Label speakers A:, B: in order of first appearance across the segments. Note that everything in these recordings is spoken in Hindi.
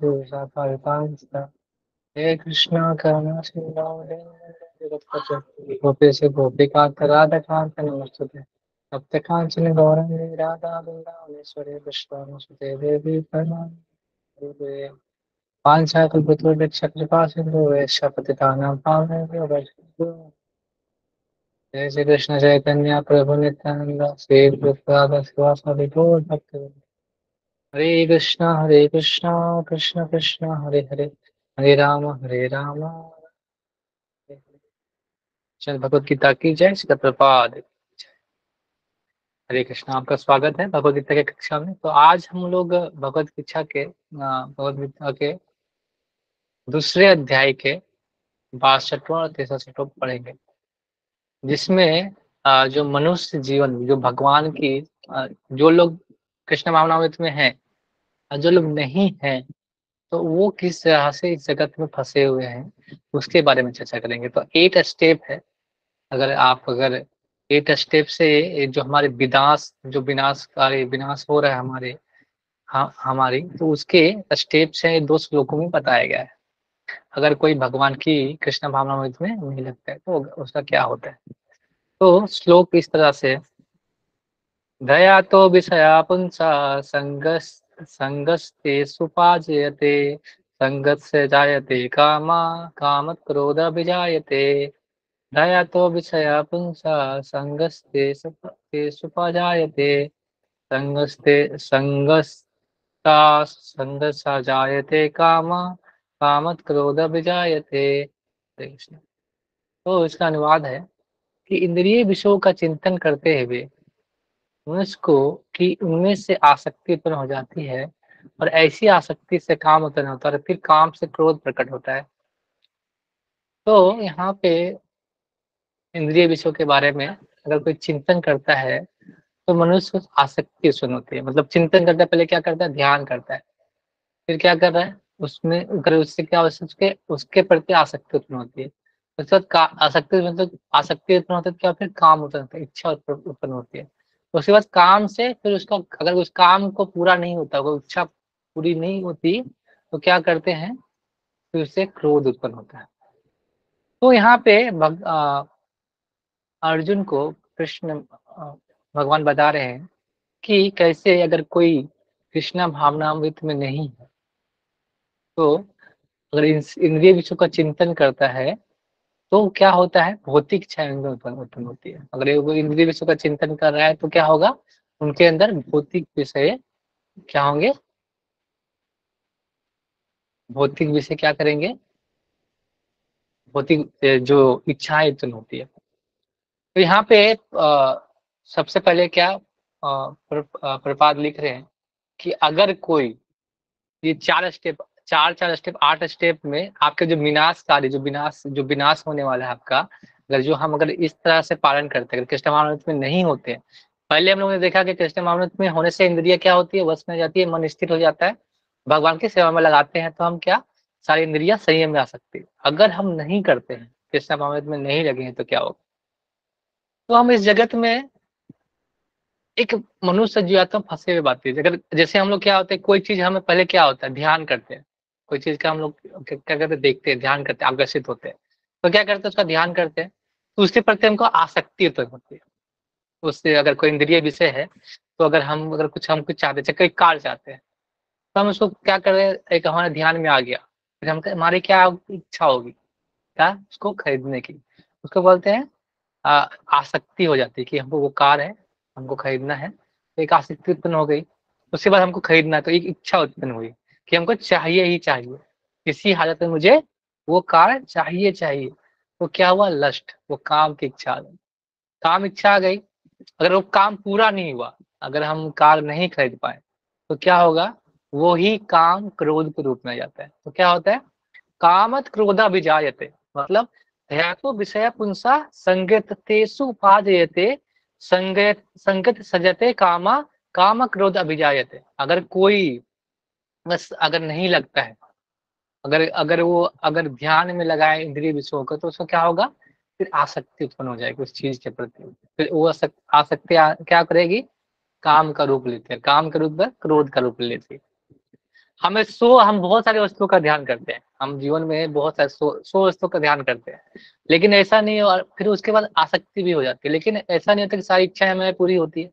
A: हे कृष्णा करुणा सिंधु गोपेश गोपिकांत राधाकांत नमोस्तुते तप्त कांचन गौरंगी राधा वृंदावनेश्वरी कृष्णानुसुते देवी प्रणमामि पांचाकल्पतरुभ्यश्च कृपा सिंधु पतितानां पावनेभ्यो वैष्णवेभ्यो जय श्री कृष्ण चैतन्य प्रभु नित्यानंद श्री प्रभुपाद शिवासादि गौर भक्तवृंद हरे कृष्णा कृष्ण कृष्ण हरे हरे हरे राम चल भगवत गीता की जय श्री प्रभुपाद। हरे कृष्णा, आपका स्वागत है भगवत गीता के कक्षा में। तो आज हम लोग भगवत गीता के दूसरे अध्याय के 62वां और 63वां पढ़ेंगे, जिसमें जो मनुष्य जीवन, जो भगवान की जो लोग कृष्ण भावनामृत में हैं और जो लोग नहीं हैं, तो वो किस तरह से इस जगत में फंसे हुए हैं, उसके बारे में चर्चा करेंगे। तो 8 स्टेप है। अगर 8 स्टेप से जो हमारे विनाशकारी विनाश हो रहा है हमारी, तो उसके स्टेप्स हैं 2 श्लोकों में बताया गया है। अगर कोई भगवान की कृष्ण भावनामृत में नहीं लगता है तो उसका क्या होता है। तो श्लोक इस तरह से, दया तो विषया पुंसा संगस्ते सुपाजयते संगत से जायते कामा कामत क्रोध विजायते दया तो विषया पुंसा संगस्ते सुपाजायते संगस्ता जायते कामा कामत क्रोध विजायते। हरे कृष्ण। तो इसका अनुवाद है कि इंद्रिय विषयों का चिंतन करते हुए मनुष्य को कि उनमें से आसक्ति उत्पन्न हो जाती है, और ऐसी आसक्ति से काम उत्पन्न होता है और फिर काम से क्रोध प्रकट होता है। तो यहाँ पे इंद्रिय विषयों के बारे में अगर कोई चिंतन करता है तो मनुष्य को आसक्ति उत्पन्न होती है। मतलब चिंतन करता है, पहले क्या करता है, ध्यान करता है, फिर क्या कर रहा है, उसमें अगर उससे क्या उसके प्रति आसक्ति उत्पन्न होती है। उसके बाद आसक्ति उत्पन्न होती है, क्या फिर काम उत्पन्न होता है, इच्छा उत्पन्न होती है। उसके बाद काम से फिर उसका, अगर उस काम को पूरा नहीं होता, कोई इच्छा पूरी नहीं होती, तो क्या करते हैं, फिर उससे क्रोध उत्पन्न होता है। तो यहाँ पे अर्जुन को कृष्ण भगवान बता रहे हैं कि कैसे अगर कोई कृष्ण भावनामृत में नहीं है, तो अगर इंद्रिय विषयों का चिंतन करता है तो क्या होता है, भौतिक इच्छाएं उनमें उत्पन्न होती है। अगर वो इंद्रिय विषयों का चिंतन कर रहा है तो क्या होगा, उनके अंदर भौतिक विषय क्या होंगे, भौतिक विषय क्या करेंगे, भौतिक जो इच्छाएं उत्पन्न होती है। तो यहाँ पे सबसे पहले क्या प्रपाद लिख रहे हैं कि अगर कोई ये 4 स्टेप 8 स्टेप में आपके जो विनाशकारी जो विनाश होने वाला है आपका, अगर इस तरह से पालन करते हैं, अगर कृष्ण भावनामृत में नहीं होते हैं। पहले हम लोगों ने देखा कि कृष्ण भावनामृत में होने से इंद्रिय क्या होती है, वश में जाती है, मन स्थिर हो जाता है, भगवान की सेवा में लगाते हैं, तो हम क्या, सारी इंद्रिया संयम में आ सकती है। अगर हम नहीं करते हैं, कृष्ण भावनामृत में नहीं लगे हैं, तो क्या होगा, तो हम इस जगत में एक मनुष्य जीवात्मा फंसे हुए बात है। अगर जैसे हम लोग क्या होते हैं, कोई चीज हमें पहले क्या होता है, ध्यान करते हैं, कोई चीज का हम लोग क्या करते हैं, देखते हैं, ध्यान करते हैं, आकर्षित होते हैं, तो क्या करते हैं, उसका ध्यान करते हैं, तो उसके प्रति हमको आसक्ति उत्पन्न होती है। उससे अगर कोई इंद्रिय विषय है, तो हम कुछ चाहते हैं, कोई कार चाहते हैं, तो हम उसको क्या कर रहे हैं, एक हमारे ध्यान में आ गया, फिर हम हमारी क्या इच्छा होगी, क्या, उसको खरीदने की, उसको बोलते हैं आसक्ति हो जाती है कि हमको वो कार है, हमको खरीदना है, तो एक आसक्ति उत्पन्न हो गई। उसके बाद हमको खरीदना है, तो एक इच्छा उत्पन्न हुई कि हमको चाहिए ही चाहिए, किसी हालत में मुझे वो कार चाहिए चाहिए। तो क्या हुआ, लस्ट, वो काम की इच्छा आ गई, काम इच्छा आ गई। अगर वो काम पूरा नहीं हुआ, अगर हम कार नहीं खरीद पाए, तो क्या होगा, वो ही काम क्रोध के रूप में आ जाता है। तो क्या होता है, कामत क्रोधा विजायते, मतलब ध्यातो विषय पुंसा संगतेषु उपादेयते संगत सजते कामा काम क्रोध अभिजायते। अगर कोई बस अगर नहीं लगता है, अगर ध्यान में लगाए इंद्रिय विषयों को, तो उसको क्या होगा, फिर आसक्ति उत्पन्न हो जाएगी उस चीज के प्रति। फिर वो आसक्ति क्या करेगी, काम का रूप लेती है, काम के रूप में क्रोध का रूप लेती है। हम बहुत सारे वस्तुओं का ध्यान करते हैं, हम जीवन में बहुत सारे सौ वस्तुओं का ध्यान करते हैं, लेकिन ऐसा नहीं, और फिर उसके बाद आसक्ति भी हो जाती है, लेकिन ऐसा नहीं होता कि सारी इच्छाएं हमें पूरी होती है,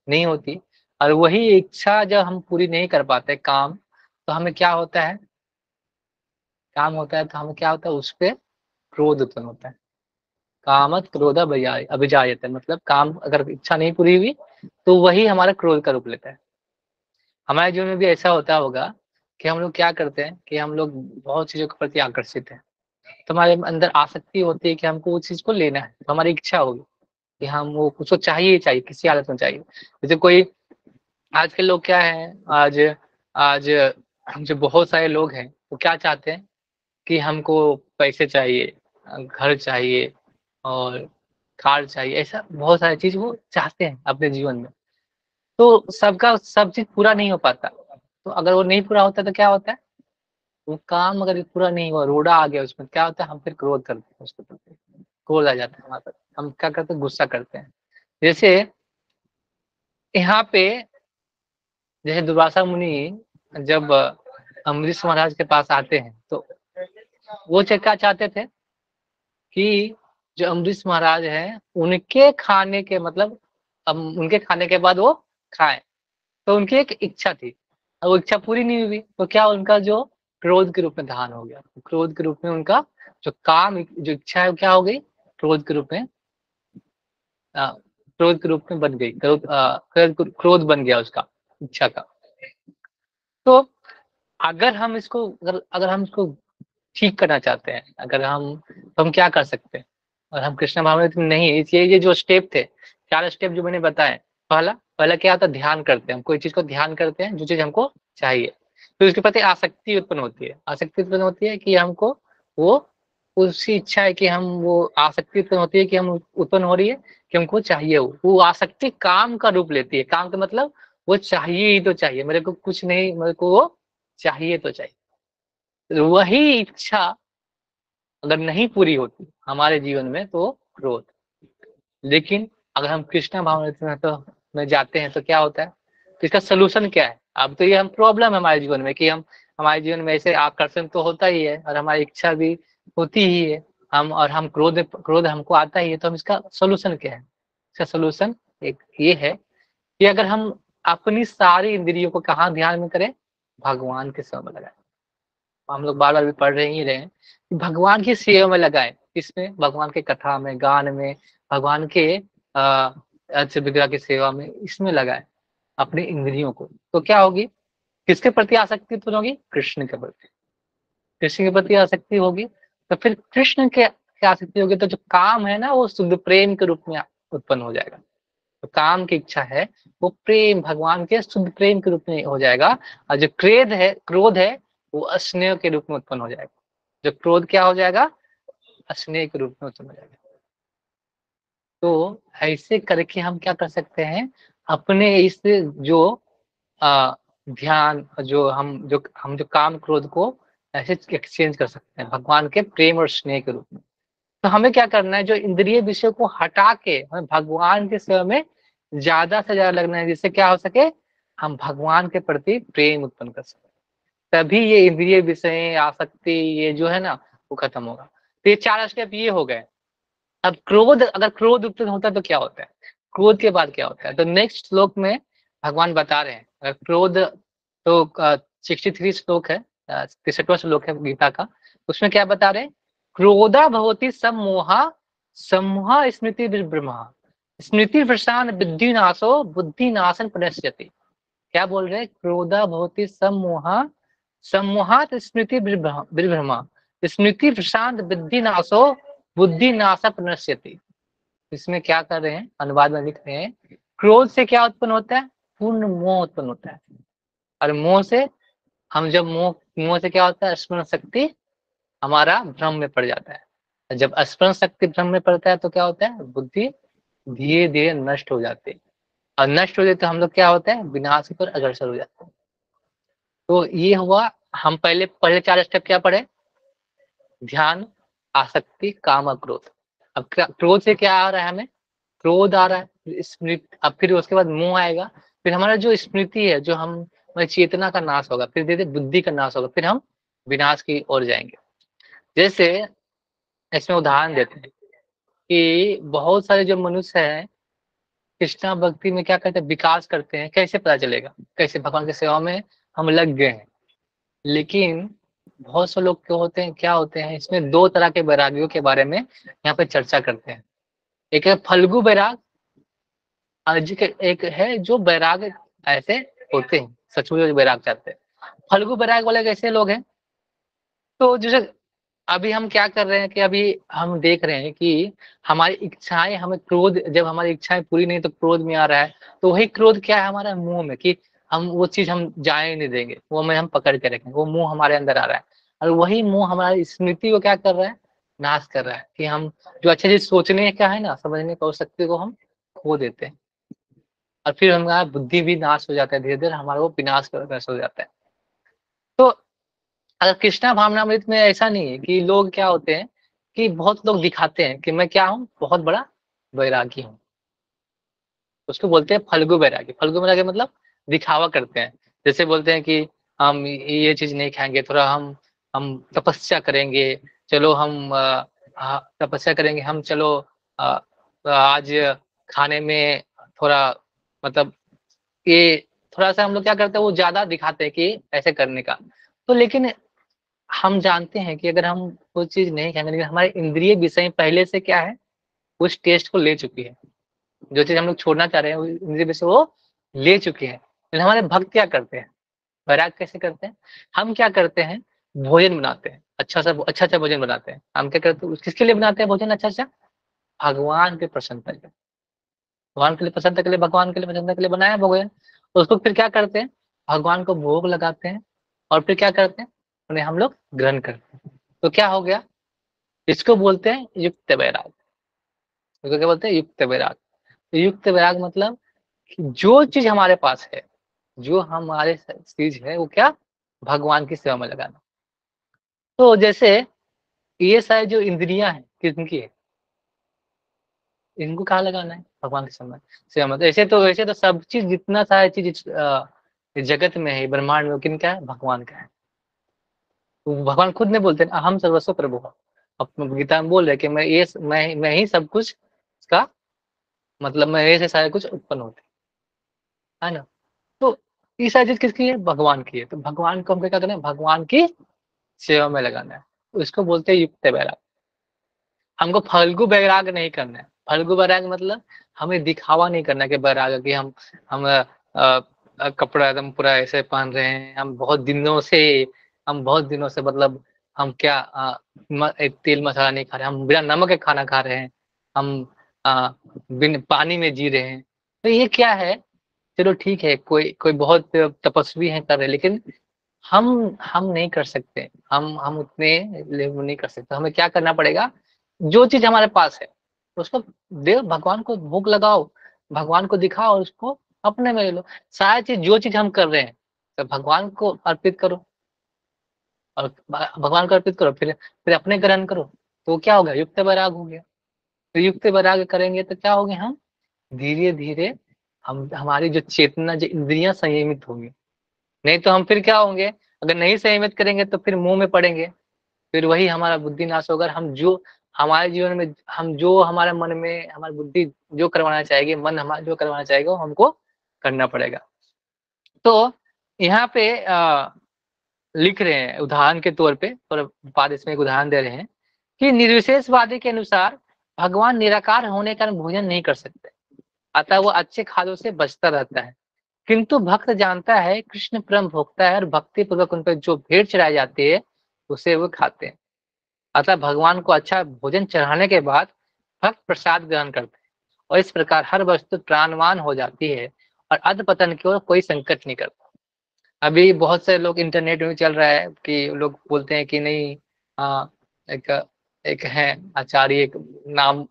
A: नहीं होती। और वही इच्छा जब हम पूरी नहीं कर पाते काम, तो हमें क्या होता है, काम होता है तो हमें क्या होता है, उस पर क्रोध उत्पन्न होता है। कामत क्रोध अभिजायते, मतलब काम अगर इच्छा नहीं पूरी हुई तो वही हमारा क्रोध का रूप लेता है। हमारे जीवन में भी ऐसा होता होगा कि हम लोग क्या करते हैं कि हम लोग बहुत चीजों के प्रति आकर्षित हैं, तो हमारे अंदर आसक्ति होती है कि हमको उस चीज को लेना है, तो हमारी इच्छा होगी कि हम वो उसको चाहिए ही चाहिए, किसी हालत में चाहिए। जैसे कोई, आज के लोग क्या है, आज आज जो बहुत सारे लोग हैं वो क्या चाहते हैं कि हमको पैसे चाहिए, घर चाहिए, और कार चाहिए, ऐसा बहुत सारी चीज वो चाहते हैं अपने जीवन में। तो सबका सब चीज पूरा नहीं हो पाता, तो अगर वो नहीं पूरा होता तो क्या होता है, वो काम अगर पूरा नहीं हुआ, रोड़ा आ गया उसमें, क्या होता है, हम फिर क्रोध करते हैं उसके प्रति, क्रोध आ जाता है हमारे पास, हम क्या करते हैं, गुस्सा करते हैं। जैसे यहाँ पे, जैसे दुर्वासा मुनि जब अम्बरीश महाराज के पास आते हैं, तो वो क्या चाहते थे कि जो अम्बरीश महाराज हैं उनके खाने के, मतलब उनके खाने के बाद वो खाएं, तो उनकी एक इच्छा थी, और वो इच्छा पूरी नहीं हुई, तो क्या उनका जो क्रोध के रूप में धारण हो गया, क्रोध के रूप में उनका जो काम, जो इच्छा है वो क्या हो गई, क्रोध के रूप में, क्रोध के रूप में बन गई, क्रोध बन गया उसका, इच्छा का। तो अगर हम इसको, अगर हम इसको ठीक करना चाहते हैं, अगर हम, तो हम क्या कर सकते हैं, और हम कृष्ण भावनामृत में नहीं, ये जो स्टेप थे, 4 स्टेप जो मैंने बताए, पहला पहला क्या होता है, ध्यान करते हैं, हम कोई चीज को ध्यान करते हैं जो चीज हमको चाहिए, तो उसके प्रति आसक्ति उत्पन्न होती है, आसक्ति उत्पन्न होती है कि हमको वो, उसकी इच्छा है कि हम, वो आसक्ति उत्पन्न होती है कि हम, उत्पन्न हो रही है कि हमको चाहिए, वो आसक्ति काम का रूप लेती है, काम का मतलब वो चाहिए ही तो चाहिए, मेरे को कुछ नहीं, मेरे को वो चाहिए तो चाहिए। तो वही इच्छा अगर नहीं पूरी होती हमारे जीवन में, तो क्रोध। लेकिन अगर हम कृष्ण भावना में, तो में जाते हैं, तो क्या होता है, तो इसका सोल्यूशन क्या है, अब तो ये हम प्रॉब्लम है हमारे जीवन में कि हम, हमारे जीवन में ऐसे आकर्षण तो होता ही है, और हमारी इच्छा भी होती ही है, हम, और हम क्रोध क्रोध हमको आता ही है, तो हम, इसका सोल्यूशन क्या है, इसका सोल्यूशन एक ये है कि अगर हम अपनी सारी इंद्रियों को कहाँ ध्यान में करें, भगवान के सेवा में लगाएं। हम लोग बार बार भी पढ़ रहे ही रहे हैं कि भगवान की सेवा में लगाएं, इसमें भगवान के कथा में, गान में, भगवान के अर्थ विग्रह की सेवा में, इसमें लगाएं अपनी इंद्रियों को, तो क्या होगी, किसके प्रति आसक्ति उत्पन्न होगी, कृष्ण के प्रति, कृष्ण के प्रति आसक्ति होगी, तो फिर कृष्ण के आसक्ति होगी, तो जो काम है ना वो शुद्ध प्रेम के रूप में उत्पन्न हो जाएगा, तो काम की इच्छा है वो प्रेम, भगवान के शुद्ध प्रेम के रूप में हो जाएगा, और जो क्रोध है वो स्नेह के रूप में उत्पन्न हो जाएगा, जो क्रोध क्या हो जाएगा, स्नेह के रूप में उत्पन्न हो जाएगा। तो ऐसे करके हम क्या कर सकते हैं, अपने इस जो ध्यान, जो काम क्रोध को ऐसे एक्सचेंज कर सकते हैं भगवान के प्रेम और स्नेह के रूप में। तो हमें क्या करना है, जो इंद्रिय विषय को हटा के हमें भगवान के सेवा में ज्यादा से ज्यादा लगना है, जिससे क्या हो सके, हम भगवान के प्रति प्रेम उत्पन्न कर सके, तभी ये इंद्रिय विषय आसक्ति, ये जो है ना, वो खत्म होगा। तो ये 4 स्टेप ये हो गए। अब क्रोध, अगर क्रोध उत्पन्न होता है तो क्या होता है, क्रोध के बाद क्या होता है, तो नेक्स्ट श्लोक में भगवान बता रहे हैं, अगर क्रोध, तो 63 श्लोक है, 63वां श्लोक है गीता का, उसमें क्या बता रहे हैं, क्रोधा भवति सम्मोहा, सम्मोहा स्मृति विभ्रमः, स्मृति भ्रष्टान बुद्धि नाशो, बुद्धि नाशन प्रणश्यति। क्या बोल रहे हैं, क्रोधा भवति सम्मोहा, सम्मोहात स्मृति विभ्रमः, स्मृति भ्रष्टान बुद्धि नाशो, बुद्धि नाश प्रणश्यति। इसमें क्या कर रहे हैं, अनुवाद में लिख रहे हैं, क्रोध से क्या उत्पन्न होता है, पूर्ण मोह उत्पन्न होता है, और मोह से, हम जब मोह से क्या होता है, स्मरण शक्ति हमारा भ्रम में पड़ जाता है, जब स्मरण शक्ति भ्रम में पड़ता है तो क्या होता है, बुद्धि धीरे धीरे नष्ट हो जाती है, और नष्ट हो जाए तो हम लोग क्या होता है, विनाश की ओर अग्रसर हो जाते हैं। तो ये हुआ, हम पहले पहले 4 स्टेप क्या पढ़े, ध्यान, आसक्ति, काम और क्रोध। अब क्रोध से क्या आ रहा है, हमें क्रोध आ रहा है, स्मृति, अब फिर उसके बाद मोह आएगा, फिर हमारा जो स्मृति है, जो हम मतलब चेतना का नाश होगा, फिर धीरे-धीरे बुद्धि का नाश होगा, फिर हम विनाश की ओर जाएँगे। जैसे इसमें उदाहरण देते हैं कि बहुत सारे जो मनुष्य हैं, कृष्णा भक्ति में क्या करते हैं, विकास करते हैं, कैसे पता चलेगा? कैसे भगवान की सेवा में हम लग गए हैं। लेकिन बहुत से लोग क्या होते हैं, इसमें 2 तरह के वैरागियों के बारे में यहाँ पे चर्चा करते हैं। एक है फल्गु वैराग, एक है जो वैराग ऐसे होते हैं, सचमुच में वैराग चाहते हैं। फल्गु वैराग वाले कैसे लोग हैं? तो जैसे अभी हम क्या कर रहे हैं कि अभी हम देख रहे हैं कि हमारी इच्छाएँ हमें क्रोध, जब हमारी इच्छाएँ पूरी नहीं तो क्रोध में आ रहा है, तो वही क्रोध क्या है हमारा मुँह में, कि हम वो चीज़ हम जाने नहीं देंगे, वो में हम पकड़ के रखेंगे, वो मुँह हमारे अंदर आ रहा है। और वही मुँह हमारी स्मृति को क्या कर रहा है? नाश कर रहा है, कि हम जो अच्छी चीज़ सोचने का है ना, समझने का, उस शक्ति को हम खो देते हैं। और फिर हमारा बुद्धि भी नाश हो जाता है, धीरे-धीरे हमारा वो विनाश हो जाता है। तो अगर कृष्णा भावनामृत में ऐसा नहीं है कि लोग क्या होते हैं कि बहुत लोग दिखाते हैं कि मैं क्या हूँ, बहुत बड़ा वैरागी हूँ। उसको बोलते हैं फल्गु वैरागी। फल्गु वैरागी मतलब दिखावा करते हैं। जैसे बोलते हैं कि हम ये चीज़ नहीं खाएँगे, थोड़ा हम तपस्या करेंगे, चलो हम तपस्या करेंगे, हम चलो अ, आज खाने में थोड़ा मतलब ये थोड़ा-सा हम लोग क्या करते हैं, वो ज़्यादा दिखाते हैं कि ऐसे करने का। तो लेकिन हम जानते हैं कि अगर हम वो चीज़ नहीं खाएँगे, लेकिन हमारे इंद्रिय विषय पहले से क्या है, उस टेस्ट को ले चुकी है। जो चीज़ हम लोग छोड़ना चाह रहे हैं, वो इंद्रिय विषय वो ले चुकी है। लेकिन हमारे भक्त क्या करते हैं, वैराग कैसे करते हैं? हम क्या करते हैं, भोजन बनाते हैं, अच्छा-अच्छा भोजन बनाते हैं। हम क्या करते हैं, किसके लिए बनाते हैं भोजन अच्छा-अच्छा? भगवान की प्रसन्नता के लिए। भगवान के लिए प्रसन्नता के लिए, भगवान के लिए प्रसन्नता के लिए बनाया भोजन। उसको फिर क्या करते हैं, भगवान को भोग लगाते हैं और फिर क्या करते हैं, उन्हें हम लोग ग्रहण करते हैं। तो क्या हो गया? इसको बोलते हैं युक्त वैराग। इसको क्या बोलते हैं? युक्त वैराग। तो युक्त वैराग मतलब कि जो चीज़ हमारे पास है, जो हमारे चीज़ है, वो क्या? भगवान की सेवा में लगाना। तो जैसे ये सारी जो इंद्रियाँ हैं, किनकी है? इनको कहाँ लगाना है? भगवान के सेवा में। तो ऐसे तो सब चीज़, जितना सारा चीज़ इस जगत में है, ब्रह्मांड में, वो किनका है? भगवान का है। तो भगवान खुद नहीं बोलते ना, अहम सर्वस्व प्रभुः। अब गीता में बोल रहे हैं कि मैं ही सब कुछ का मतलब मेरे से सारा कुछ उत्पन्न होते है ना? तो ये सारी चीज़ किसकी है? भगवान की है। तो भगवान को हमको क्या करना है? भगवान की सेवा में लगाना है। तो इसको बोलते हैं युक्त वैराग। हमको फालतू वैराग नहीं करना है। फालतू वैराग मतलब हमें दिखावा नहीं करना है कि वैराग है, कि हम कपड़ा एकदम पूरा ऐसे पहन रहे हैं, हम बहुत दिनों से मतलब हम क्या तेल मसाला नहीं खा रहे हैं, हम बिना नमक के खाना खा रहे हैं, हम बिन पानी में जी रहे हैं। तो ये क्या है? चलो ठीक है, कोई कोई बहुत तपस्वी हैं कर रहे हैं, लेकिन हम नहीं कर सकते। हम उतने लेवल नहीं कर सकते। हमें क्या करना पड़ेगा? जो चीज़ हमारे पास है, उसको दे, भगवान को भोग लगाओ, भगवान को दिखाओ, उसको अपने में ले लो। सारी चीज़, जो चीज़ हम कर रहे हैं, तो भगवान को अर्पित करो, और भगवान को अर्पित करो, फिर अपने ग्रहण करो। तो क्या हो गया? युक्त वैराग हो गया। तो युक्त वैराग करेंगे तो क्या होंगे हम? धीरे-धीरे हम हमारी जो चेतना, जो इंद्रियाँ संयमित होंगी। नहीं तो हम फिर क्या होंगे? अगर नहीं संयमित करेंगे तो फिर मुँह में पड़ेंगे। फिर वही हमारा बुद्धि नाश होगा। हम जो हमारे जीवन में, हम जो हमारे मन में, हमारी बुद्धि जो करवाना चाहेगी, मन हमारा जो करवाना चाहेगा, वो हमको करना पड़ेगा। तो यहाँ पे लिख रहे हैं उदाहरण के तौर पे, और बाद इसमें एक उदाहरण दे रहे हैं कि निर्विशेषवादी के अनुसार भगवान निराकार होने के कारण भोजन नहीं कर सकते, अतः वो अच्छे खाद्यों से बचता रहता है। किंतु भक्त जानता है कृष्ण परम भोक्ता है और भक्ति पूर्वक उन पर जो भेंट चढ़ाई जाती है, उसे वो खाते हैं। अतः भगवान को अच्छा भोजन चढ़ाने के बाद भक्त प्रसाद ग्रहण करते हैं, और इस प्रकार हर वस्तु प्राणवान हो जाती है और अधपतन की ओर कोई संकट नहीं करता। अभी बहुत से लोग, इंटरनेट में चल रहा है कि लोग बोलते हैं कि नहीं, एक एक है आचार्य, एक नाम,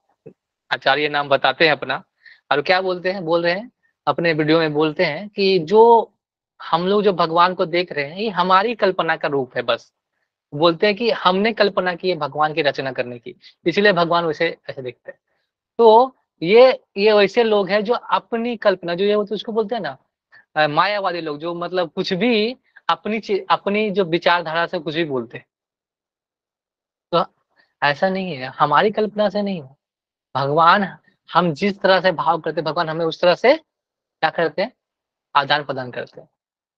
A: आचार्य नाम बताते हैं अपना, और क्या बोलते हैं, बोल रहे हैं अपने वीडियो में, बोलते हैं कि जो हम लोग जो भगवान को देख रहे हैं, ये हमारी कल्पना का रूप है बस। बोलते हैं कि हमने कल्पना की है भगवान की रचना करने की, इसलिए भगवान वैसे ऐसे दिखते हैं। तो ये वैसे लोग हैं जो अपनी कल्पना, जो ये होती है उसको बोलते हैं ना, मायावादी लोग जो मतलब कुछ भी अपनी जो विचारधारा से कुछ भी बोलते हैं। तो ऐसा नहीं है, हमारी कल्पना से नहीं है। भगवान हम जिस तरह से भाव करते हैं, भगवान हमें उस तरह से क्या करते हैं? आदान-प्रदान करते हैं।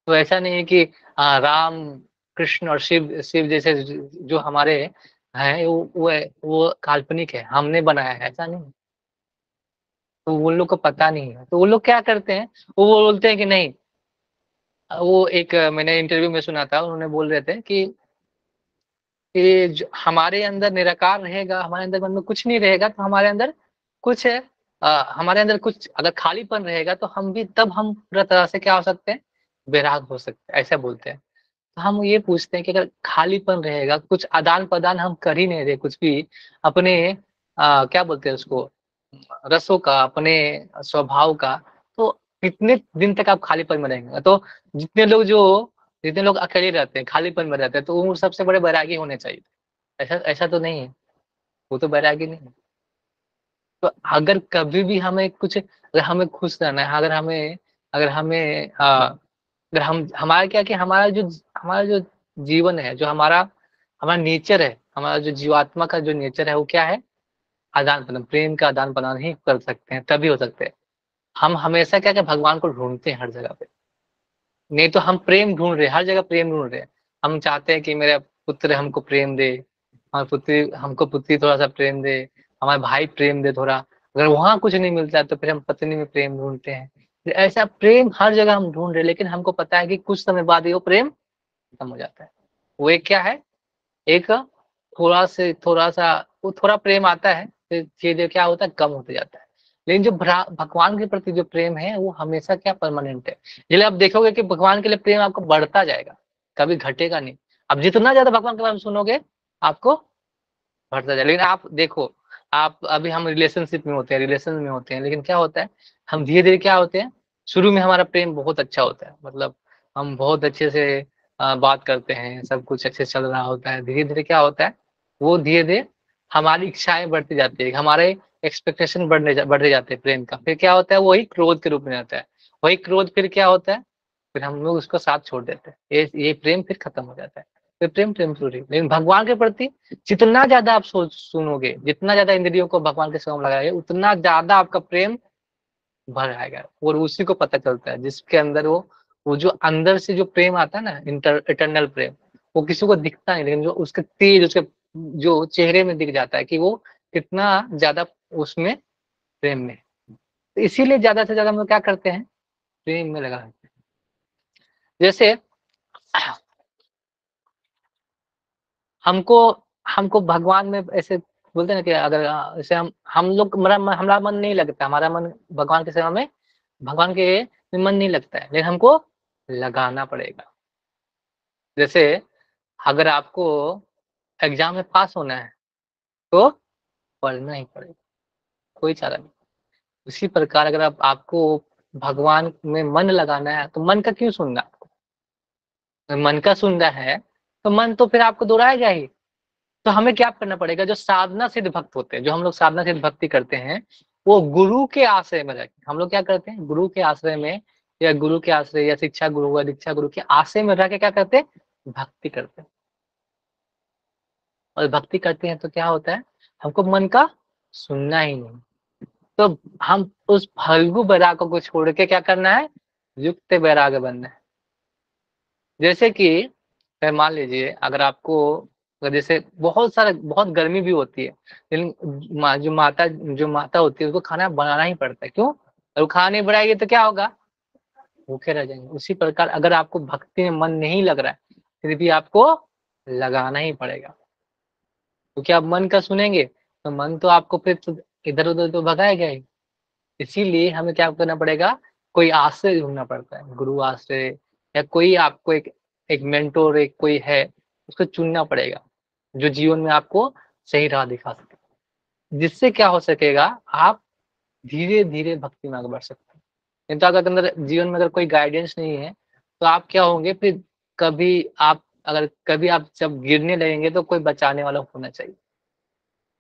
A: तो ऐसा नहीं है कि राम, कृष्ण और शिव शिव जैसे जो हमारे हैं वो काल्पनिक है, हमने बनाया है, ऐसा नहीं है। तो उन लोग को पता नहीं है। तो वो लोग क्या करते हैं, वो बोलते हैं कि नहीं वो एक मैंने इंटरव्यू में सुना था, उन्होंने बोल रहे थे कि जो हमारे अंदर निराकार रहेगा, हमारे अंदर मन में कुछ नहीं रहेगा, तो हमारे अंदर कुछ है हमारे अंदर कुछ अगर खालीपन रहेगा तो हम भी तब हम पूरा तरह से क्या हो सकते हैं? वैराग हो सकते हैं, ऐसा बोलते हैं। तो हम ये पूछते हैं कि अगर खालीपन रहेगा, कुछ आदान-प्रदान हम कर ही नहीं रहे कुछ भी, अपने क्या बोलते हैं उसको रसों का, अपने स्वभाव का, तो कितने दिन तक आप खालीपन में रहेंगे? तो जितने लोग जो जितने लोग अकेले रहते हैं, खालीपन में रहते हैं, तो वो सबसे बड़े बैरागी होने चाहिए। ऐसा ऐसा तो नहीं है, वो तो बैरागी नहीं है। तो अगर कभी भी हमें कुछ अगर हमें खुश रहना है, अगर हमें अगर हम हमारा क्या कि हमारा जो जीवन है, जो हमारा नेचर है, हमारा जो जीवात्मा का जो नेचर है, वो क्या है? आदान-प्रदान, प्रेम का आदान-प्रदान ही कर सकते हैं, तभी हो सकते हैं। हम हमेशा क्या कि भगवान को ढूँढते हैं हर जगह पे। नहीं तो हम प्रेम ढूँढ रहे हैं, हर जगह प्रेम ढूँढ रहे हैं। हम चाहते हैं कि मेरा पुत्र हमको प्रेम दे, हमारी पुत्री हमको पुत्री थोड़ा-सा प्रेम दे, हमारा भाई प्रेम दे थोड़ा। अगर वहाँ कुछ नहीं मिलता है तो फिर हम पत्नी में प्रेम ढूँढते हैं। फिर ऐसा प्रेम हर जगह हम ढूँढ रहे हैं, लेकिन हमको पता है कि कुछ समय बाद ही वो प्रेम खत्म हो जाता है। वो एक क्या है? एक थोड़ा-सा वो थोड़ा प्रेम आता है, फिर धीरे-धीरे क्या होता है? कम होते जाता है। लेकिन जो भगवान के प्रति जो प्रेम है, वो हमेशा क्या परमानेंट है। इसलिए आप देखोगे कि भगवान के लिए प्रेम आपको बढ़ता जाएगा, कभी घटेगा नहीं। अब जितना ज़्यादा भगवान के बारे में सुनोगे, आपको बढ़ता जाएगा। लेकिन आप देखो, आप अभी हम रिलेशनशिप में होते हैं, रिलेशन में होते हैं, लेकिन क्या होता है, हम धीरे-धीरे क्या होते हैं, शुरू में हमारा प्रेम बहुत अच्छा होता है, मतलब हम बहुत अच्छे से बात करते हैं, सब कुछ अच्छे से चल रहा होता है। धीरे-धीरे क्या होता है, वो धीरे-धीरे हमारी इच्छाएँ बढ़ती जाती है, हमारे एक्सपेक्टेशन बढ़ते जाते हैं प्रेम का। फिर क्या होता है, वही क्रोध के रूप में आता है। वही क्रोध फिर क्या होता है, फिर हम लोग उसको साथ छोड़ देते हैं। ये प्रेम फिर खत्म हो जाता है। फिर प्रेम थोड़ी, लेकिन भगवान के प्रति जितना ज़्यादा आप सुनोगे, जितना ज़्यादा इंद्रियों को भगवान के सेवा में लगाएँगे, उतना ज़्यादा आपका प्रेम भर आएगा और उसी को पता चलता है, जिसके अंदर वो जो अंदर से जो प्रेम आता है ना, इटर्नल प्रेम, वो किसी को दिखता नहीं, लेकिन जो उसके तेज उसके जो चेहरे में दिख जाता है कि वो कितना ज़्यादा उसमें प्रेम में है। तो इसीलिए ज़्यादा से ज़्यादा हम लोग क्या करते हैं, प्रेम में लगा रहते हैं। जैसे हमको हमको भगवान में ऐसे बोलते हैं ना कि अगर जैसे हम लोग हमारा मन नहीं लगता, हमारा मन भगवान की सेवा में भगवान के में मन नहीं लगता है, लेकिन हमको लगाना पड़ेगा। जैसे अगर आपको एग्ज़ाम में पास होना है, तो पढ़ना ही पड़ेगा, कोई चारा नहीं। उसी प्रकार अगर आपको भगवान में मन लगाना है, तो मन का क्यों सुनना आपको? अगर मन का सुनना है, तो मन तो फिर आपको दोहराएगा ही। तो हमें क्या करना पड़ेगा, जो साधना सिद्ध भक्त होते हैं, जो हम लोग साधना सिद्ध भक्ति करते हैं, वो गुरु के आश्रय में रहके हम लोग क्या करते हैं, गुरु के आश्रय में या गुरु के आश्रय या शिक्षा गुरु या दीक्षा गुरु के आश्रय में रह के क्या करते हैं, भक्ति करते हैं। और भक्ति करते हैं तो क्या होता है, हमको मन का सुनना ही नहीं। तो हम उस फल्गु बैराग को छोड़ के क्या करना है, युक्त बैराग बनना है। जैसे कि मान लीजिए अगर आपको अगर जैसे बहुत गर्मी भी होती है, लेकिन जो माता होती है उसको खाना बनाना ही पड़ता है। क्यों? अगर वो खाना नहीं बनाएगी तो क्या होगा? भूखे रह जाएँगे। उसी प्रकार अगर आपको भक्ति में मन नहीं लग रहा है, फिर भी आपको लगाना ही पड़ेगा। क्योंकि आप मन का सुनेंगे, तो मन तो आपको फिर तो इधर-उधर तो भगाएगा ही। इसीलिए हमें क्या करना पड़ेगा, कोई आश्रय ढूँढना पड़ता है, गुरु आश्रय या कोई आपको एक एक मेंटर एक कोई है, उसको चुनना पड़ेगा, जो जीवन में आपको सही राह दिखा सके। जिससे क्या हो सकेगा, आप धीरे-धीरे भक्ति में आगे बढ़ सकते हैं। नहीं तो अगर अंदर जीवन में अगर कोई गाइडेंस नहीं है, तो आप क्या होंगे फिर कभी आप जब गिरने लगेंगे तो कोई बचाने वाला होना चाहिए।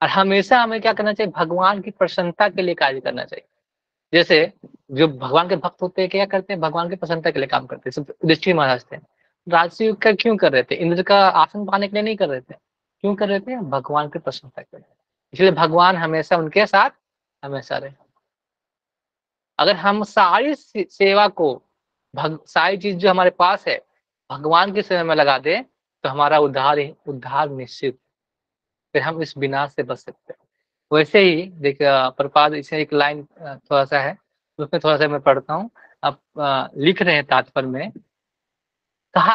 A: और हमेशा हमें क्या करना चाहिए, भगवान की प्रसन्नता के लिए कार्य करना चाहिए। जैसे जो भगवान के भक्त होते हैं क्या करते हैं, भगवान की प्रसन्नता के लिए काम करते हैं। सब युधिष्ठिर महाराज थे, राजसूय युग का क्यों कर रहे थे, इंद्र का आसन पाने के लिए नहीं कर रहे थे, क्यों कर रहे थे, भगवान की प्रसन्नता के लिए। इसलिए भगवान हमेशा उनके साथ हमेशा रहे। अगर हम सारी सेवा को सारी चीज जो हमारे पास है भगवान की सेवा में लगा दे तो हमारा उद्धार निश्चित, फिर हम इस विनाश से बच सकते हैं। वैसे ही देख प्रपाद इसे एक लाइन थोड़ा सा है, उसमें थोड़ा सा मैं पढ़ता हूँ। आप लिख रहे हैं तात्पर्य में, कहा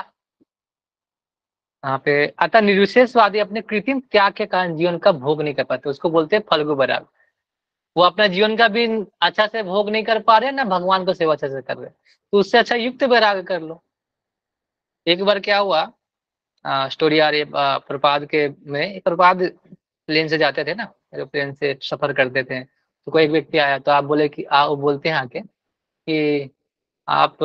A: यहाँ पे अतः निर्विशेषवादी अपने कृत्रिम त्याग के कारण जीवन का भोग नहीं कर पाते, उसको बोलते हैं फल्गु वैराग। वो अपना जीवन का भी अच्छा से भोग नहीं कर पा रहे, ना भगवान को सेवा अच्छे से कर रहे, तो उससे अच्छा युक्त वैराग कर लो। एक बार क्या हुआ, स्टोरी आ रही है प्रपाद के में, प्रपाद प्लेन से जाते थे ना, एरोप्लेन से सफर करते थे, तो कोई एक व्यक्ति आया, तो आप बोले कि वो बोलते हैं आके कि आप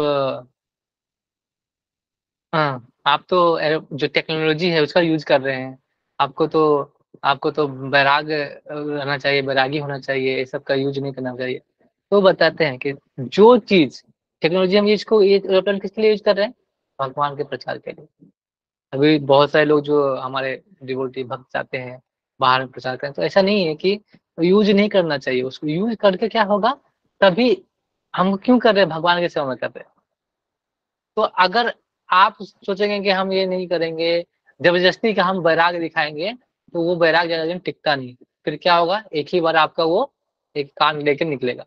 A: हाँ, आप तो जो टेक्नोलॉजी है उसका यूज कर रहे हैं, आपको तो आपको तो बैराग रहना चाहिए, बैरागी होना चाहिए, ये सब का यूज नहीं करना चाहिए। तो बताते हैं कि जो चीज टेक्नोलॉजी हम इसको ये एरोप्लेन किसके लिए यूज कर रहे हैं, भगवान के प्रचार के लिए। अभी बहुत सारे लोग जो हमारे डिवोटी भक्त जाते हैं बाहर में प्रचार करें, तो ऐसा नहीं है कि यूज नहीं करना चाहिए, उसको यूज करके क्या होगा, तभी हम क्यों कर रहे हैं, भगवान के सेवा में कर रहे हैं। तो अगर आप सोचेंगे कि हम ये नहीं करेंगे, जबरदस्ती का हम बैराग दिखाएंगे, तो वो बैराग ज्यादा दिन टिकता नहीं, फिर क्या होगा, एक ही बार आपका वो एक कान लेके निकलेगा।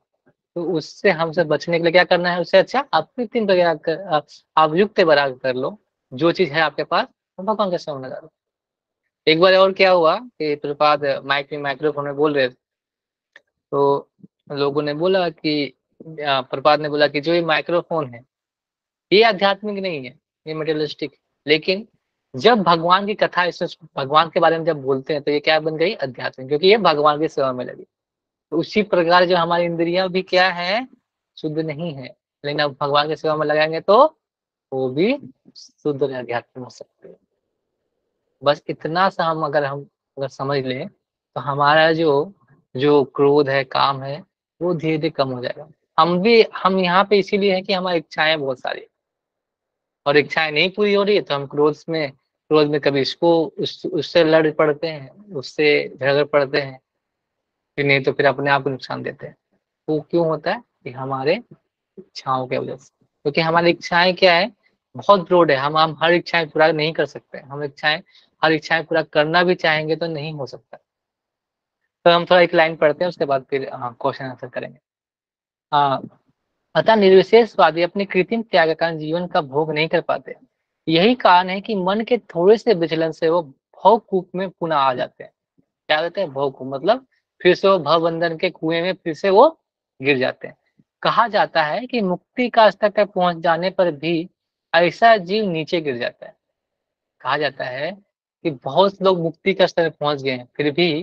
A: तो उससे हमसे बचने के लिए क्या करना है, उससे अच्छा आप कृत्रिम प्रयाग आप युक्त बैराग कर लो, जो चीज है आपके पास भगवान के सामने लगा दो। एक बार और क्या हुआ कि प्रपाद माइक्रोफोन में बोल रहे थे, तो लोगों ने बोला कि प्रपाद ने बोला कि जो ये माइक्रोफोन है ये आध्यात्मिक नहीं है, ये मटेरियलिस्टिक, लेकिन जब भगवान की कथा इसमें भगवान के बारे में जब बोलते हैं तो ये क्या बन गई, आध्यात्मिक, क्योंकि ये भगवान की सेवा में लगी। तो उसी प्रकार जो हमारी इंद्रियां भी क्या है, शुद्ध नहीं है, लेकिन अब भगवान की सेवा में लगाएंगे तो वो भी शुद्ध और आध्यात्मिक हो सकते हैं। बस इतना सा हम अगर समझ लें तो हमारा जो जो क्रोध है, काम है, वो धीरे धीरे कम हो जाएगा। हम यहाँ पे इसीलिए है कि हमारी इच्छाएं बहुत सारी, और इच्छाएं नहीं पूरी हो रही है तो हम क्रोध में कभी उससे लड़ पड़ते हैं, उससे झगड़ पड़ते हैं, फिर नहीं तो फिर अपने आप को नुकसान देते हैं। वो क्यों होता है कि हमारे इच्छाओं की वजह से, क्योंकि हमारी इच्छाएं क्या है, बहुत ब्रॉड है, हम हर इच्छाएं पूरा नहीं कर सकते, हर इच्छाएं पूरा करना भी चाहेंगे तो नहीं हो सकता। तो हम थोड़ा एक लाइन पढ़ते हैं, उसके बाद फिर क्वेश्चन आंसर करेंगे। हाँ, अतः निर्विशेषवादी अपने कृत्रिम त्याग के कारण जीवन का भोग नहीं कर पाते। यही कारण है कि मन के थोड़े से विचलन से वो भवकूप में पुनः आ जाते हैं। क्या कहते हैं, भवकूप मतलब फिर से वो भवबंधन के कुएं में फिर से वो गिर जाते हैं। कहा जाता है कि मुक्ति का स्तर तक पहुंच जाने पर भी ऐसा जीव नीचे गिर जाता है। कहा जाता है कि बहुत लोग मुक्ति का स्तर में पहुंच गए हैं, फिर भी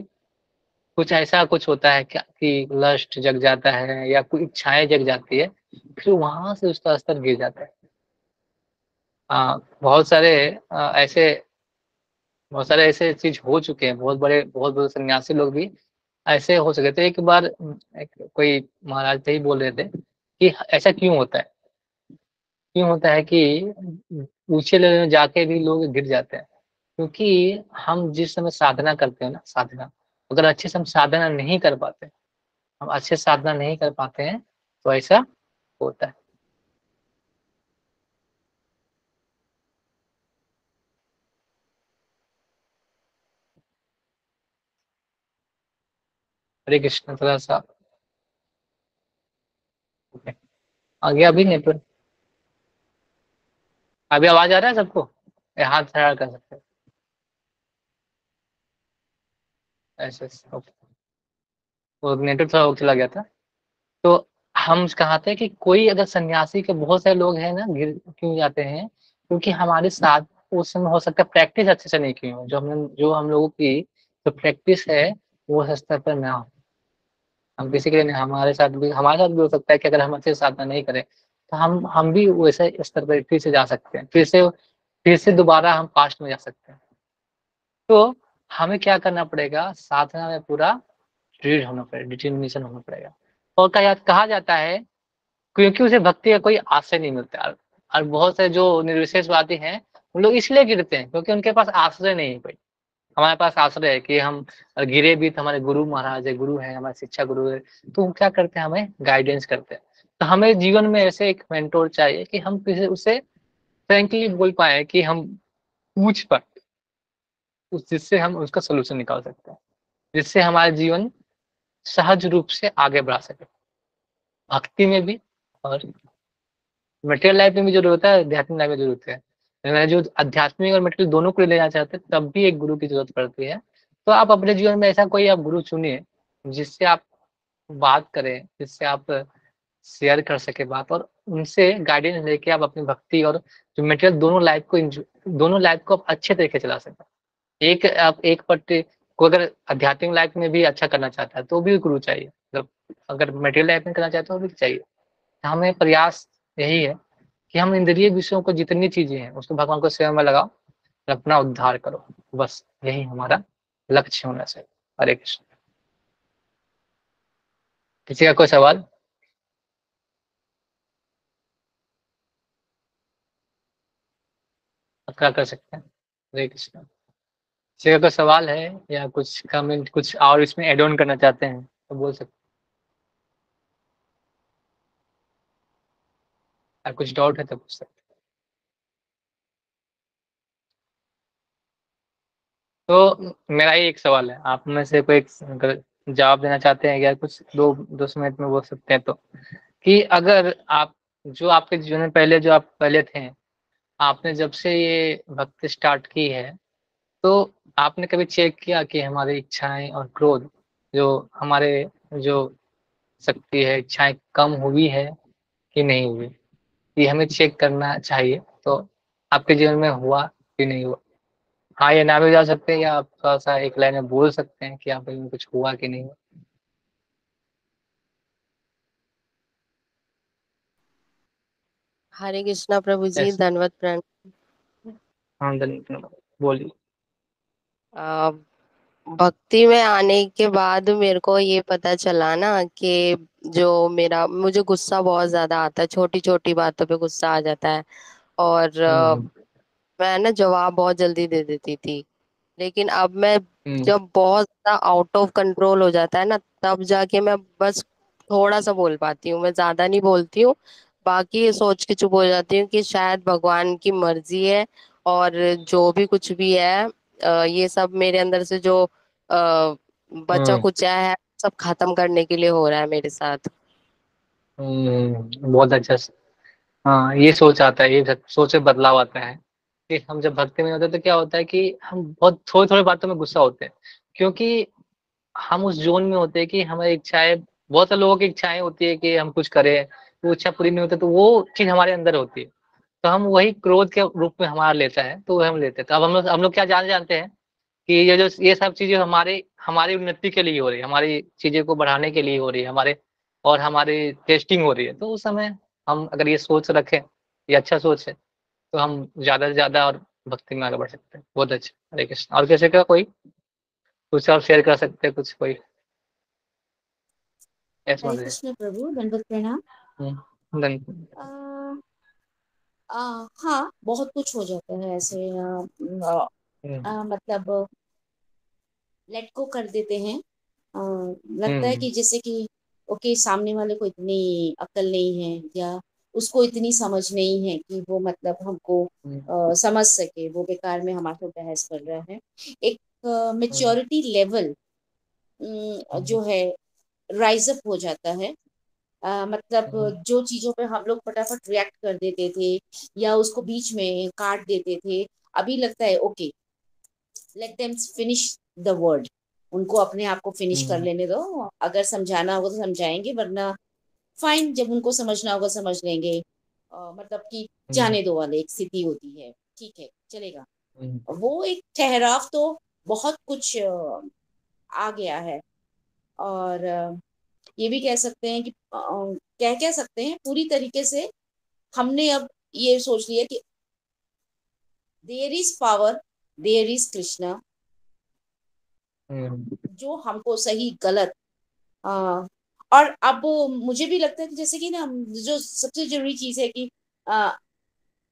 A: कुछ ऐसा कुछ होता है क्या कि लस्ट जग जाता है या कोई इच्छाएं जग जाती है, फिर वहां से उसका स्तर गिर जाता है। बहुत सारे ऐसे बहुत सारे ऐसे चीज हो चुके हैं, बहुत बड़े सन्यासी लोग भी ऐसे हो सके थे। एक बार कोई महाराज थे ही बोल रहे थे कि ऐसा क्यों होता है, क्यों होता है कि ऊंचे लेवल में जाके भी लोग गिर जाते हैं, क्योंकि हम जिस समय साधना करते हैं ना, साधना अगर अच्छे से हम साधना नहीं कर पाते, हम अच्छे साधना नहीं कर पाते हैं तो ऐसा होता है। हरे कृष्ण, थोड़ा सा आगे अभी नेटवर्क, अभी आवाज आ रहा है सबको, हाथ खड़ा कर सकते हैं ऐसे ओके। वो नेटवर्क थोड़ा वो चला गया था। तो हम कहा थे कि कोई अगर सन्यासी के बहुत सारे लोग हैं ना गिर क्यों जाते हैं, क्योंकि हमारे साथ उस समय हो सकता है प्रैक्टिस अच्छे से नहीं की हो, जो हम लोगों की जो प्रैक्टिस है वो उस स्तर पर ना हो। हम किसी के लिए नहीं, हमारे साथ भी हो सकता है कि अगर हम अच्छे से साधना नहीं करें तो हम भी वैसे स्तर पर फिर से जा सकते हैं, फिर से दोबारा हम पास्ट में जा सकते हैं। तो हमें क्या करना पड़ेगा, साधना में पूरा दृढ़ होना पड़ेगा, डिटर्मिनेशन होना पड़ेगा। और कहा जाता है क्योंकि उसे भक्ति का कोई आश्रय नहीं मिलता। और बहुत से जो निर्विशेषवादी हैं उन लोग इसलिए गिरते हैं क्योंकि उनके पास आश्रय नहीं है कोई। हमारे पास आश्रय है कि हम गिरे भी तो हमारे गुरु महाराज है, गुरु है, हमारे शिक्षा गुरु है, तो वो क्या करते हैं, हमें गाइडेंस करते हैं। तो हमें जीवन में ऐसे एक मेंटोर चाहिए कि हम किसी उसे फ्रेंकली बोल पाए, कि हम पूछ पाए उस, जिससे हम उसका सोल्यूशन निकाल सकते हैं, जिससे हमारा जीवन सहज रूप से आगे बढ़ा सके, भक्ति में भी और मटेरियल लाइफ में भी जरूरत होता है, आध्यात्मिक लाइफ में जरूरत है। मैं जो आध्यात्मिक और मटेरियल दोनों को लेना चाहते हैं तब भी एक गुरु की जरूरत पड़ती है। तो आप अपने जीवन में ऐसा कोई आप गुरु चुनिए जिससे आप बात करें, जिससे आप शेयर कर सके बात, और उनसे गाइडेंस लेके आप अपनी भक्ति और जो मटेरियल दोनों लाइफ को आप अच्छे तरीके से चला सकें। एक आप एक पट्टी को अगर आध्यात्मिक लाइफ में भी अच्छा करना चाहता है तो भी गुरु चाहिए, अगर अगर मटेरियल लाइफ में करना चाहता है तो भी चाहिए। हमें प्रयास यही है कि हम इंद्रिय विषयों को जितनी चीजें हैं उसको भगवान को सेवा में लगाओ और अपना उद्धार करो, बस यही हमारा लक्ष्य होना चाहिए। हरे कृष्ण। किसी का कोई सवाल? आप क्या कर सकते हैं? हरे कृष्ण। किसी का कोई सवाल है या कुछ कमेंट, कुछ और इसमें एड ऑन करना चाहते हैं तो बोल सकते हैं, कुछ डाउट है तो पूछ सकते हैं। तो मेरा ही एक सवाल है, आप में से कोई अगर जवाब देना चाहते हैं या कुछ 2 मिनट में बोल सकते हैं तो, कि अगर आप, जो आपके जीवन में पहले जो आप पहले थे, आपने जब से ये भक्ति स्टार्ट की है, तो आपने कभी चेक किया कि हमारी इच्छाएं और क्रोध, जो हमारे जो शक्ति है, इच्छाएं कम हुई है कि नहीं हुई? ये हमें चेक करना चाहिए। तो आपके जीवन में हुआ कि नहीं हुआ? हाँ या ना भी जा सकते हैं, या आप थोड़ा सा एक लाइन में बोल सकते हैं कि आपके जीवन में कुछ हुआ कि नहीं हुआ।
B: हरे कृष्णा प्रभु जी,
A: यस।
B: धन्यवाद प्रणाम।
A: हाँ धन्यवाद, बोलिए।
B: आ, भक्ति में आने के बाद मेरे को ये पता चला ना कि जो मेरा मुझे गुस्सा बहुत ज्यादा आता है, छोटी छोटी बातों पे गुस्सा आ जाता है। और
A: हम्म
B: मैं ना जवाब बहुत जल्दी दे देती थी। लेकिन अब मैं,
A: हम्म
B: जब बहुत ज्यादा आउट ऑफ कंट्रोल हो जाता है ना, तब जाके मैं बस थोड़ा सा बोल पाती हूँ, मैं ज्यादा नहीं बोलती हूँ। बाकी ये सोच के चुप हो जाती हूँ कि शायद भगवान की मर्जी है, और जो भी कुछ भी है, ये सब मेरे अंदर से जो बचा
A: हम्म
B: कुचा है, सब खत्म करने के लिए हो रहा है मेरे साथ।
A: बहुत अच्छा। हाँ ये सोच आता है, ये सोच में बदलाव आता है कि हम जब भक्ति में होते हैं तो क्या होता है कि हम बहुत थोड़ी थोड़ी बातों में गुस्सा होते हैं, क्योंकि हम उस जोन में होते हैं कि हमारी इच्छाएं, बहुत से लोगों की इच्छाएं होती है कि हम कुछ करें, वो इच्छा पूरी नहीं होती तो वो चीज हमारे अंदर होती है, तो हम वही क्रोध के रूप में हमारा लेता है, तो वह हम लेते हैं। तो अब हम लोग क्या जानते हैं कि ये सब चीजें हमारे हमारी उन्नति के लिए हो रही है, हमारी चीजें को बढ़ाने के लिए हो रही है, हमारे और हमारी टेस्टिंग हो रही है। तो उस समय हम अगर ये सोच रखें, ये अच्छा सोच है, तो हम ज्यादा से ज्यादा और भक्ति में आगे बढ़ सकते हैं। बहुत अच्छा। हरे कृष्ण। और किसी का कोई कुछ और शेयर कर सकते हैं, कुछ कोई? यस
C: हरे
A: महोदय।
C: कृष्ण प्रभु, दंडवत प्रणाम।
A: धन्यवाद।
C: आ, हाँ, बहुत कुछ हो जाता है ऐसे। मतलब लेट को कर देते हैं। लगता है
A: हम्म
C: कि जैसे कि ओके, सामने वाले को इतनी अक्ल नहीं है, या उसको इतनी समझ नहीं है कि वो मतलब हमको
A: हम्म
C: समझ सके, वो बेकार में हमारे साथ बहस कर रहा है। एक
A: हम्म
C: मेच्योरिटी लेवल
A: हम्म
C: जो है राइज अप हो जाता है। मतलब
A: हम्म
C: जो चीजों पे हम लोग फटाफट रिएक्ट कर देते थे, या उसको बीच में काट देते थे, अभी लगता है okay, let them finish the word. उनको अपने आप को फिनिश कर
A: हम्म
C: लेने दो। अगर समझाना होगा तो समझाएंगे, वरना फाइन, जब उनको समझना होगा समझ लेंगे। मतलब कि
A: हम्म
C: जाने दो वाले एक स्थिति होती है, ठीक है चलेगा।
A: हम्म
C: वो एक ठहराव तो बहुत कुछ आ गया है। और ये भी कह सकते हैं कि कह सकते हैं पूरी तरीके से हमने अब ये सोच लिया कि there is power, there is Krishna.
A: हम्म
C: जो हमको सही गलत और अब मुझे भी लगता है कि जैसे कि ना, जो सबसे जरूरी चीज है कि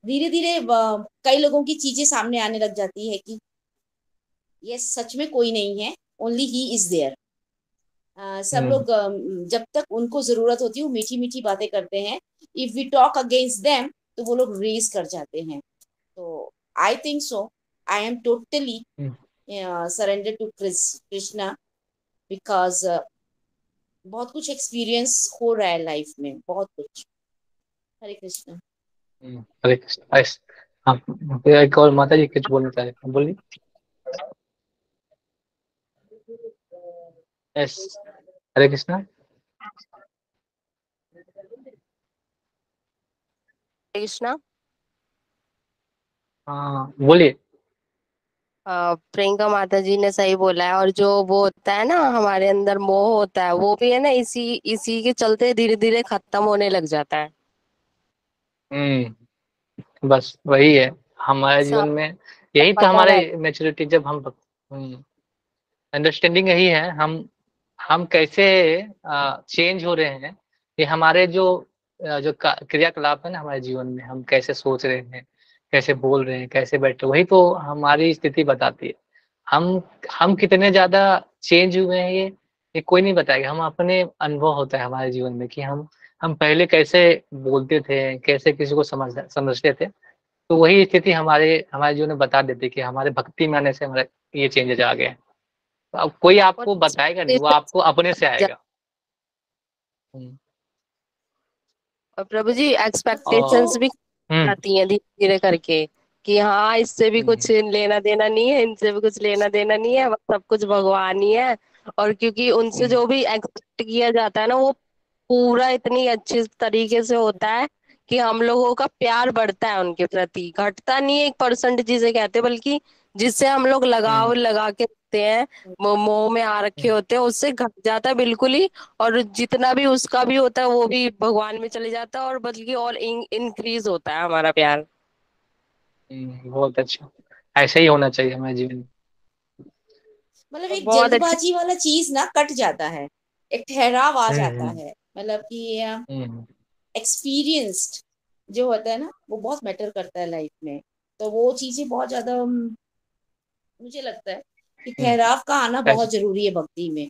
C: धीरे धीरे कई लोगों की चीजें सामने आने लग जाती है कि ये सच में कोई नहीं है, ओनली ही इज देयर। सब
A: हम्म
C: लोग जब तक उनको जरूरत होती है वो मीठी मीठी बातें करते हैं। If we talk against them तो वो लोग रेज कर जाते हैं। तो I think so, I am totally
A: hmm
C: surrender to Krishna, because बहुत कुछ एक्सपीरियंस हो रहा है लाइफ में, बहुत कुछ। हरे कृष्णा।
A: हरे कृष्ण। हाँ, फिर एक और माता जी कुछ बोलना चाह रहे थे, बोलिए। यस। हरे कृष्णा।
B: कृष्णा।
A: हाँ बोलिए।
B: प्रियंका माता जी ने सही बोला है, और जो वो होता है ना हमारे अंदर मोह होता है, वो भी है ना इसी इसी के चलते धीरे धीरे खत्म होने लग जाता है।
A: बस वही है हमारे
B: सब
A: जीवन में। यही तो
B: पता
A: हमारे
B: रहता
A: मैच्योरिटी, जब हम अंडरस्टैंडिंग यही है, हम कैसे चेंज हो रहे हैं। ये हमारे जो क्रियाकलाप है ना हमारे जीवन में, हम कैसे सोच रहे हैं, कैसे बोल रहे हैं, कैसे बैठ रहे हैं, वही तो हमारी स्थिति बताती है। हम हम कितने ज्यादा चेंज हुए हैं, ये कोई नहीं बताएगा। हम अपने अनुभव होता है हमारे जीवन में कि हम पहले कैसे बोलते थे, कैसे किसी को समझते थे। तो वही स्थिति हमारे हमारे जीवन में बता देती है कि हमारे भक्ति में आने से हमारे ये चेंजेस आ गए हैं। तो अब कोई
B: है।
A: आपको बताएगा नहीं, वो आपको अपने से आएगा। हम्म,
B: और प्रभु जी एक्सपेक्टेशंस
A: और
B: भी
A: हम्म
B: जाती हैं धीरे धीरे करके, कि हाँ इससे भी कुछ
A: हम्म
B: लेना देना नहीं है, इनसे भी कुछ लेना देना नहीं है, बस सब कुछ भगवान ही है। और क्योंकि उनसे
A: हम्म
B: जो भी एक्सपेक्ट किया जाता है ना, वो पूरा इतनी अच्छी तरीके से होता है कि हम लोगों का प्यार बढ़ता है उनके प्रति, घटता नहीं है 1% जिसे कहते हैं, बल्कि जिससे हम लोग लगाव
A: हम्म
B: लगा के रखते हैं, मोह में आ रखे
A: हम्म
B: होते हैं, उससे घट जाता है बिल्कुल ही। और जितना भी उसका भी होता है वो भी भगवान में चले जाता है, और बल्कि और इंक्रीज होता है हमारा प्यार।
A: बहुत अच्छा। ऐसे ही होना चाहिए हमारे जीवन में।
C: मतलब
B: और
C: एक
B: बहुत अच्छे।
C: जल्दबाजी वाला चीज ना कट जाता है, एक ठहराव आ जाता
A: हम्म
C: है। मतलब कि
A: हम्म
C: एक्सपीरियंस्ड जो होता है ना, वो बहुत मैटर करता है लाइफ में। तो वो चीजें बहुत ज्यादा मुझे लगता है कि
A: हम्म,
C: ठहराव का आना
A: ऐसे।
C: बहुत जरूरी है भक्ति में।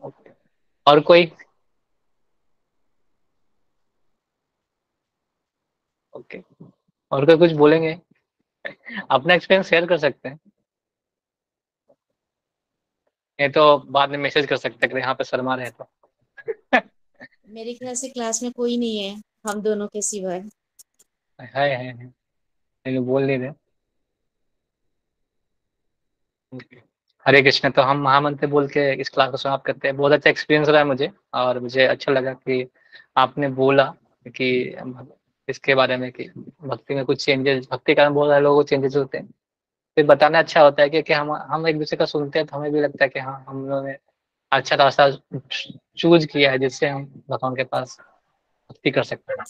A: ओके। और कोई। ओके। और कोई कुछ बोलेंगे, अपना एक्सपीरियंस शेयर कर सकते हैं। ये तो बाद में मैसेज कर सकते हैं कि यहाँ पे शर्मा रहे तो।
C: मेरे ख्याल से क्लास में कोई नहीं है हम दोनों के सिवाय।
A: है लेकिन बोल नहीं रहे। हरे कृष्ण। तो हम महामंत्र बोल के इस क्लास को समाप्त करते हैं। बहुत अच्छा एक्सपीरियंस रहा है मुझे, और मुझे अच्छा लगा कि आपने बोला कि इसके बारे में कि भक्ति में कुछ चेंजेस, भक्ति के कारण बहुत सारे लोगों को चेंजेस होते हैं। फिर बताना अच्छा होता है कि हम एक दूसरे का सुनते हैं तो हमें भी लगता है कि हाँ, हम लोगों ने अच्छा रास्ता चूज किया है, जिससे हम भगवान के पास भक्ति कर सकते हैं।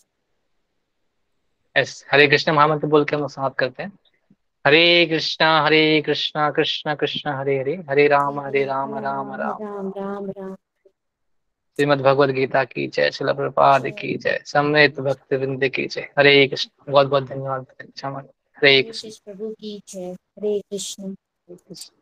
A: यस। हरे कृष्ण महामंत्र बोल के हम लोग समाप्त करते हैं। हरे कृष्णा कृष्ण कृष्ण हरे हरे,
C: हरे
A: हरे राम राम
C: राम
A: राम।
C: राम राम राम।
A: श्रीमद् भगवद गीता की जय, श्रील प्रभुपाद
C: जय।
A: की जय, सम्मेत भक्त वृंद की जय। हरे कृष्ण। बहुत बहुत धन्यवाद। अच्छा, हरे
C: जय
A: कृष्ण।
C: श्री प्रभु की जय। हरे कृष्ण।
A: हरे कृष्ण।